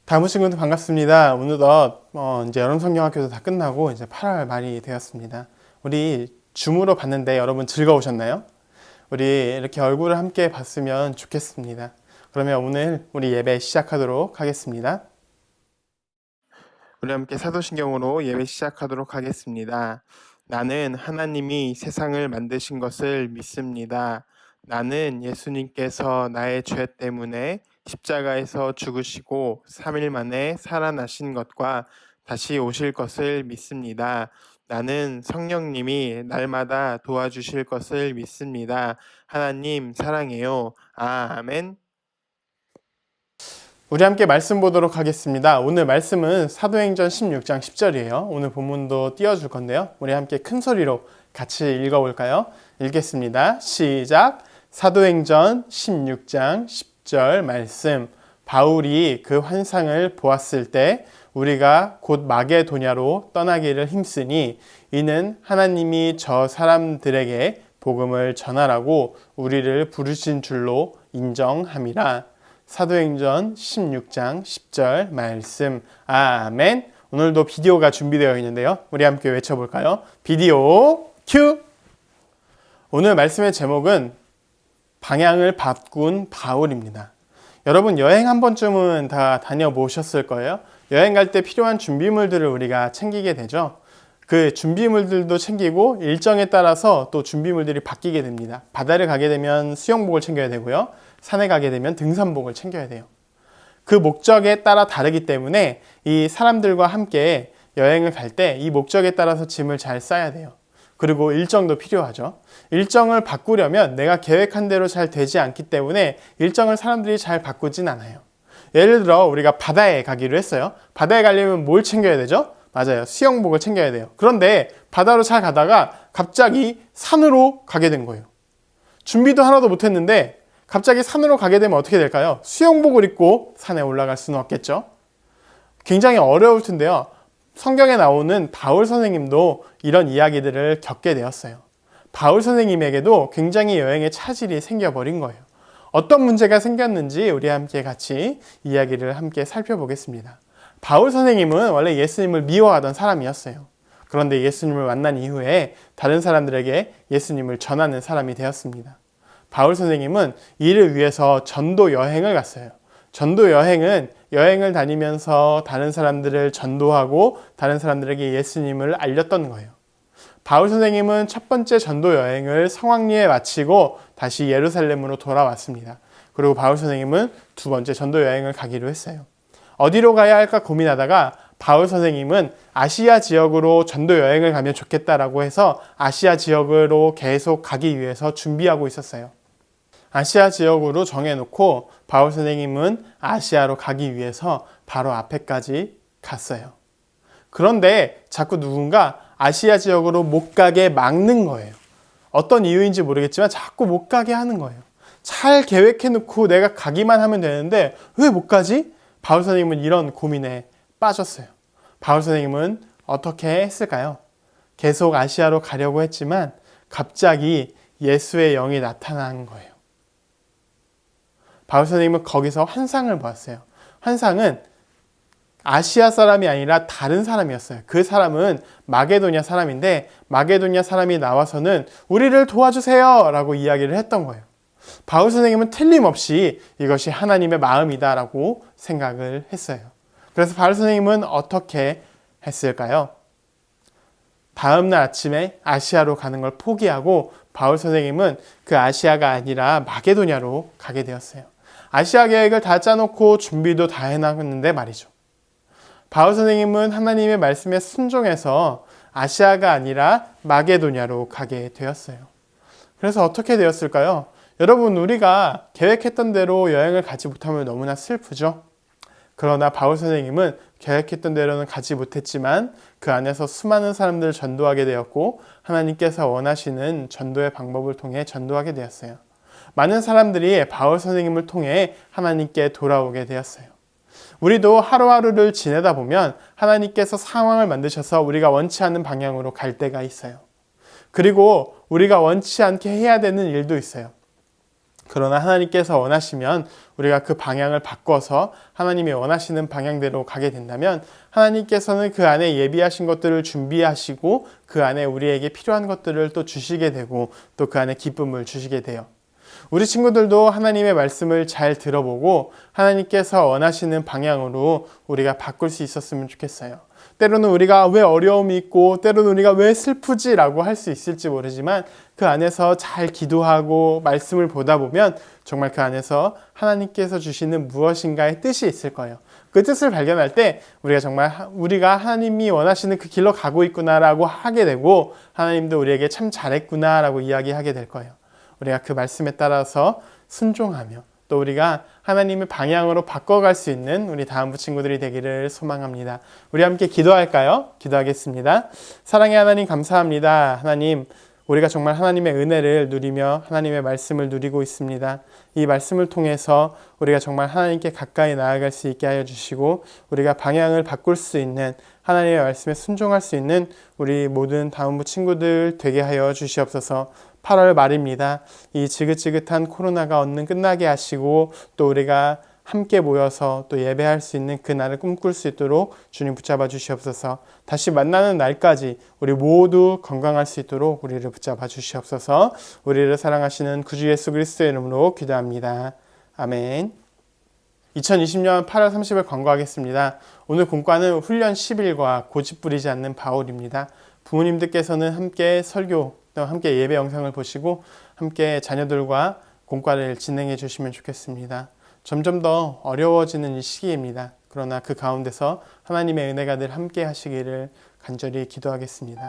다음 친구들 반갑습니다. 오늘도 이제 여름 성경학교도 다 끝나고 이제 8월 말이 되었습니다. 우리 줌으로 봤는데 여러분 즐거우셨나요? 우리 이렇게 얼굴을 함께 봤으면 좋겠습니다. 그러면 오늘 우리 예배 시작하도록 하겠습니다. 우리 함께 사도신경으로 예배 시작하도록 하겠습니다. 나는 하나님이 세상을 만드신 것을 믿습니다. 나는 예수님께서 나의 죄 때문에 십자가에서 죽으시고 3일 만에 살아나신 것과 다시 오실 것을 믿습니다. 나는 성령님이 날마다 도와주실 것을 믿습니다. 하나님 사랑해요. 아멘. 우리 함께 말씀 보도록 하겠습니다. 오늘 말씀은 사도행전 16장 10절이에요. 오늘 본문도 띄워줄 건데요. 우리 함께 큰 소리로 같이 읽어볼까요? 읽겠습니다. 시작! 사도행전 16장 10절 말씀. 바울이 그 환상을 보았을 때 우리가 곧 마게도냐로 떠나기를 힘쓰니 이는 하나님이 저 사람들에게 복음을 전하라고 우리를 부르신 줄로 인정함이라. 사도행전 16장 10절 말씀. 아멘. 오늘도 비디오가 준비되어 있는데요. 우리 함께 외쳐볼까요? 비디오 큐! 오늘 말씀의 제목은 방향을 바꾼 바울입니다. 여러분 여행 한 번쯤은 다 다녀보셨을 거예요. 여행 갈 때 필요한 준비물들을 우리가 챙기게 되죠. 그 준비물들도 챙기고 일정에 따라서 또 준비물들이 바뀌게 됩니다. 바다를 가게 되면 수영복을 챙겨야 되고요. 산에 가게 되면 등산복을 챙겨야 돼요. 그 목적에 따라 다르기 때문에 이 사람들과 함께 여행을 갈 때 이 목적에 따라서 짐을 잘 싸야 돼요. 그리고 일정도 필요하죠. 일정을 바꾸려면 내가 계획한 대로 잘 되지 않기 때문에 일정을 사람들이 잘 바꾸진 않아요. 예를 들어 우리가 바다에 가기로 했어요. 바다에 가려면 뭘 챙겨야 되죠? 맞아요. 수영복을 챙겨야 돼요. 그런데 바다로 잘 가다가 갑자기 산으로 가게 된 거예요. 준비도 하나도 못했는데 갑자기 산으로 가게 되면 어떻게 될까요? 수영복을 입고 산에 올라갈 수는 없겠죠. 굉장히 어려울 텐데요. 성경에 나오는 바울 선생님도 이런 이야기들을 겪게 되었어요. 바울 선생님에게도 굉장히 여행에 차질이 생겨버린 거예요. 어떤 문제가 생겼는지 우리 함께 같이 이야기를 함께 살펴보겠습니다. 바울 선생님은 원래 예수님을 미워하던 사람이었어요. 그런데 예수님을 만난 이후에 다른 사람들에게 예수님을 전하는 사람이 되었습니다. 바울 선생님은 이를 위해서 전도 여행을 갔어요. 전도 여행은 여행을 다니면서 다른 사람들을 전도하고 다른 사람들에게 예수님을 알렸던 거예요. 바울 선생님은 첫 번째 전도 여행을 성황리에 마치고 다시 예루살렘으로 돌아왔습니다. 그리고 바울 선생님은 두 번째 전도 여행을 가기로 했어요. 어디로 가야 할까 고민하다가 바울 선생님은 아시아 지역으로 전도 여행을 가면 좋겠다라고 해서 아시아 지역으로 계속 가기 위해서 준비하고 있었어요. 아시아 지역으로 정해놓고 바울 선생님은 아시아로 가기 위해서 바로 앞에까지 갔어요. 그런데 자꾸 누군가 아시아 지역으로 못 가게 막는 거예요. 어떤 이유인지 모르겠지만 자꾸 못 가게 하는 거예요. 잘 계획해놓고 내가 가기만 하면 되는데 왜 못 가지? 바울 선생님은 이런 고민에 빠졌어요. 바울 선생님은 어떻게 했을까요? 계속 아시아로 가려고 했지만 갑자기 예수의 영이 나타난 거예요. 바울 선생님은 거기서 환상을 보았어요. 환상은 아시아 사람이 아니라 다른 사람이었어요. 그 사람은 마게도냐 사람인데 마게도냐 사람이 나와서는 우리를 도와주세요 라고 이야기를 했던 거예요. 바울 선생님은 틀림없이 이것이 하나님의 마음이다 라고 생각을 했어요. 그래서 바울 선생님은 어떻게 했을까요? 다음날 아침에 아시아로 가는 걸 포기하고 바울 선생님은 그 아시아가 아니라 마게도냐로 가게 되었어요. 아시아 계획을 다 짜놓고 준비도 다 해놨는데 말이죠. 바울 선생님은 하나님의 말씀에 순종해서 아시아가 아니라 마게도냐로 가게 되었어요. 그래서 어떻게 되었을까요? 여러분, 우리가 계획했던 대로 여행을 가지 못하면 너무나 슬프죠? 그러나 바울 선생님은 계획했던 대로는 가지 못했지만 그 안에서 수많은 사람들을 전도하게 되었고 하나님께서 원하시는 전도의 방법을 통해 전도하게 되었어요. 많은 사람들이 바울 선생님을 통해 하나님께 돌아오게 되었어요. 우리도 하루하루를 지내다 보면 하나님께서 상황을 만드셔서 우리가 원치 않는 방향으로 갈 때가 있어요. 그리고 우리가 원치 않게 해야 되는 일도 있어요. 그러나 하나님께서 원하시면 우리가 그 방향을 바꿔서 하나님이 원하시는 방향대로 가게 된다면 하나님께서는 그 안에 예비하신 것들을 준비하시고 그 안에 우리에게 필요한 것들을 또 주시게 되고 또 그 안에 기쁨을 주시게 돼요. 우리 친구들도 하나님의 말씀을 잘 들어보고 하나님께서 원하시는 방향으로 우리가 바꿀 수 있었으면 좋겠어요. 때로는 우리가 왜 어려움이 있고 때로는 우리가 왜 슬프지라고 할 수 있을지 모르지만 그 안에서 잘 기도하고 말씀을 보다 보면 정말 그 안에서 하나님께서 주시는 무엇인가의 뜻이 있을 거예요. 그 뜻을 발견할 때 우리가 정말 우리가 하나님이 원하시는 그 길로 가고 있구나라고 하게 되고 하나님도 우리에게 참 잘했구나라고 이야기하게 될 거예요. 우리가 그 말씀에 따라서 순종하며 또 우리가 하나님의 방향으로 바꿔갈 수 있는 우리 다음부 친구들이 되기를 소망합니다. 우리 함께 기도할까요? 기도하겠습니다. 사랑의 하나님 감사합니다. 하나님, 우리가 정말 하나님의 은혜를 누리며 하나님의 말씀을 누리고 있습니다. 이 말씀을 통해서 우리가 정말 하나님께 가까이 나아갈 수 있게 하여 주시고 우리가 방향을 바꿀 수 있는 하나님의 말씀에 순종할 수 있는 우리 모든 다음부 친구들 되게 하여 주시옵소서. 8월 말입니다. 이 지긋지긋한 코로나가 얼른 끝나게 하시고 또 우리가 함께 모여서 또 예배할 수 있는 그 날을 꿈꿀 수 있도록 주님 붙잡아 주시옵소서. 다시 만나는 날까지 우리 모두 건강할 수 있도록 우리를 붙잡아 주시옵소서. 우리를 사랑하시는 구주 예수 그리스도의 이름으로 기도합니다. 아멘. 2020년 8월 30일 권고하겠습니다. 오늘 본과는 훈련 10일과 고집 부리지 않는 바울입니다. 부모님들께서는 함께 설교 또 함께 예배 영상을 보시고 함께 자녀들과 공과를 진행해 주시면 좋겠습니다. 점점 더 어려워지는 이 시기입니다. 그러나 그 가운데서 하나님의 은혜가 늘 함께 하시기를 간절히 기도하겠습니다.